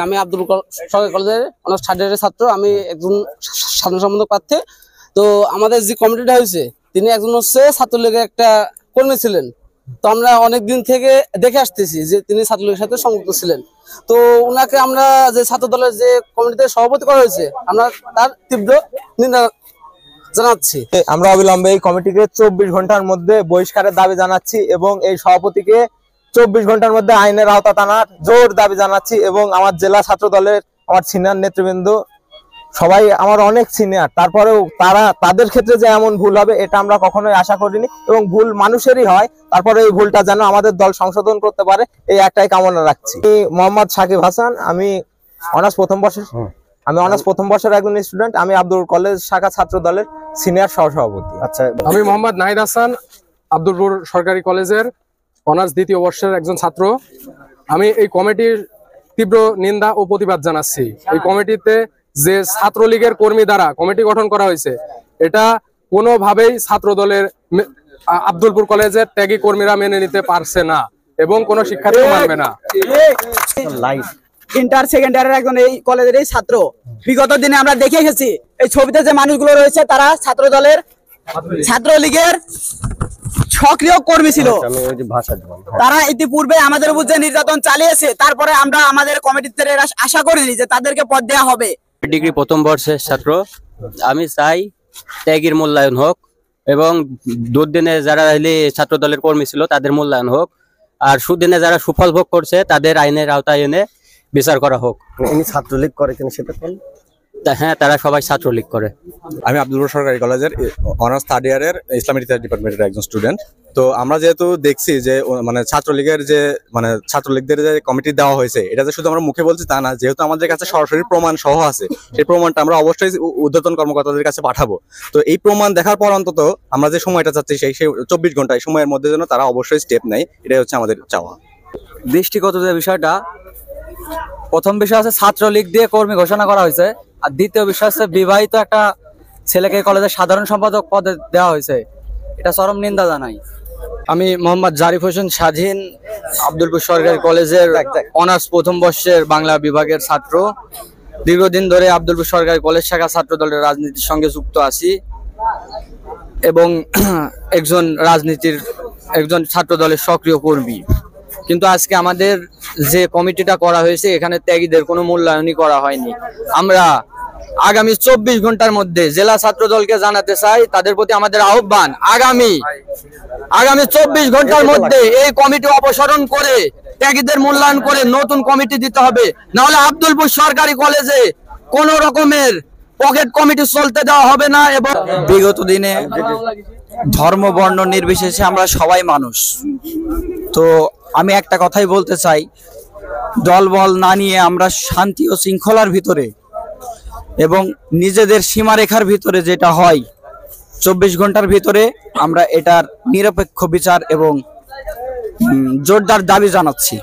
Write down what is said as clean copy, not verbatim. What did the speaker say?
আমি আব্দুল সরকারি কলেজের অনার্স থার্ড ইয়ারের ছাত্র। আমি একজন সাধারণ সম্পাদক প্রার্থী। তো আমাদের যে কমিটিটা হয়েছে, তিনি একজন হচ্ছে ছাত্রলীগের একটা কর্মী ছিলেন। তো আমরা অনেক দিন থেকে দেখে আসতেছি যে তিনি ছাত্রলীগের সাথে সংযুক্ত ছিলেন। তো ওনাকে আমরা যে ছাত্র দলের যে কমিটিতে সভাপতি করা হয়েছে, আমরা তার তীব্র নিন্দা জানাচ্ছি। আমরা অবিলম্বে এই কমিটিকে 24 ঘন্টার মধ্যে বহিষ্কারের দাবি জানাচ্ছি এবং এই সভাপতিকে 24 ঘন্টার মধ্যে আইনের আওতা আনার জোর দাবি জানাচ্ছি। এবং আমার জেলা ছাত্র দলের আমার সিনিয়র নেতৃবৃন্দ সবাই আমার অনেক সিনিয়র, তারপরেও তাদের ক্ষেত্রে যে এমন ভুল হবে এটা আমরা কখনোই আশা করিনি এবং ভুল মানুষেরই হয়। তারপরে এই ভুলটা যেন আমাদের দল সংশোধন করতে পারে, এই একটাই কামনা রাখছি। আমি মোহাম্মদ সাকিব হাসান, আমি অনার্স প্রথম বর্ষের একজন স্টুডেন্ট। আমি আব্দুল কলেজ শাখা ছাত্র দলের সিনিয়র সহসভাপতি। আচ্ছা, আমি মোহাম্মদ নাহিদ হাসান, আব্দুলপুর সরকারি কলেজের অনার্স দ্বিতীয় বর্ষের একজন ছাত্র। আমি এই কমিটির তীব্র নিন্দা ও প্রতিবাদ জানাচ্ছি। এই কমিটিতে যে ছাত্রলীগের কর্মী দ্বারা কমিটি গঠন করা হয়েছে, এটা কোনোভাবেই ছাত্র দলের আব্দুলপুর কলেজের ত্যাগী কর্মীরা মেনে নিতে পারছে না এবং কোনো শিক্ষার্থী মানবে না। ইন্টার সেকেন্ড ইয়ারের একজন এই কলেজের এই ছাত্র। বিগত দিনে আমরা দেখে গেছি এই ছবিতে যে মানুষগুলো রয়েছে তারা ছাত্র দলের ছাত্রলীগের সক্রিয় কর্মী ছিল। তারা ইতিপূর্বে আমাদের উপর যে নির্যাতন চালিয়েছে, তারপরে আমরা আমাদের কমিটিতে আশা করিনি যে তাদেরকে পদ দেওয়া হবে। ডিগ্রি প্রথম বর্ষের ছাত্র। আমি চাই ত্যাগীর মূল্যায়ন হোক এবং দুর্দিনে যারা ছাত্র দলের কর্মী ছিল তাদের মূল্যায়ন হোক, আর সুদিনে যারা সুফল ভোগ করছে তাদের আইনের আওতায় এনে বিচার করা হোক। ছাত্রলীগ করে কিনা সেটা বল। হ্যাঁ, তারা সবাই ছাত্রলীগ করে। আমি আব্দুলপুর সরকারি কলেজের অনার্স থার্ড ইয়ারের ইসলামিক ইতিহাস ডিপার্টমেন্টের একজন স্টুডেন্ট। তো আমরা যেহেতু দেখছি যে ছাত্রলীগের যে ছাত্রলীগদের যে কমিটি দেওয়া হয়েছে, এটা যে শুধু আমরা মুখে বলছি তা না, যেহেতু আমাদের কাছে সরাসরি প্রমাণ সহ আছে, সেই প্রমাণটা আমরা অবশ্যই ঊর্ধ্বতন কর্মকর্তাদের কাছে পাঠাবো। তো এই প্রমাণ দেখার পর অন্তত আমরা যে সময়টা চাচ্ছি সেই 24 ঘন্টা এই সময়ের মধ্যে যেন তারা অবশ্যই স্টেপ নেয়, এটাই হচ্ছে আমাদের চাওয়া। দৃষ্টিগত যে বিষয়টা, প্রথম বিষয় আছে ছাত্রলীগ দিয়ে কর্মী ঘোষণা করা হয়েছে, আর দ্বিতীয় বিষয় হচ্ছে বিবাহিত একটা ছেলেকে কলেজের সাধারণ সম্পাদক পদে দেওয়া হয়েছে। এটা চরম নিন্দা জানাই। আমি মোহাম্মদ জারিফ হোসেন স্বাধীন, আব্দুলপুর সরকারি কলেজের অনার্স প্রথম বর্ষের বাংলা বিভাগের ছাত্র। দীর্ঘদিন ধরে আব্দুলপুর সরকারি কলেজ শাখা ছাত্র দলের রাজনীতির সঙ্গে যুক্ত আছি এবং একজন ছাত্র দলের সক্রিয় কর্মী। কিন্তু আজকে আমাদের যে কমিটিটা করা হয়েছে, এখানে ত্যাগীদের কোনো মূল্যায়নই করা হয়নি। আমরা আগামী 24 ঘন্টার মধ্যে জেলা ছাত্র দলকে জানাতে চাই, তাদের প্রতি আমাদের আহ্বান, আগামী 24 ঘন্টার মধ্যে এই কমিটি অপসারণ করে ত্যাগীদের মূল্যায়ন করে নতুন কমিটি দিতে হবে। নাহলে আব্দুলপুর সরকারি কলেজে কোন রকমের পকেট কমিটি চলতে দেওয়া হবে না। এবং বিগত দিনে ধর্ম বর্ণ নির্বিশেষে আমরা সবাই মানুষ। তো আমি একটা কথাই বলতে চাই, দলবল না নিয়ে আমরা শান্তি ও শৃঙ্খলার ভিতরে এবং নিজেদের সীমারেখার ভিতরে যেটা হয় 24 ঘন্টার ভিতরে আমরা এটার নিরপেক্ষ বিচার এবং জোরদার দাবি জানাচ্ছি।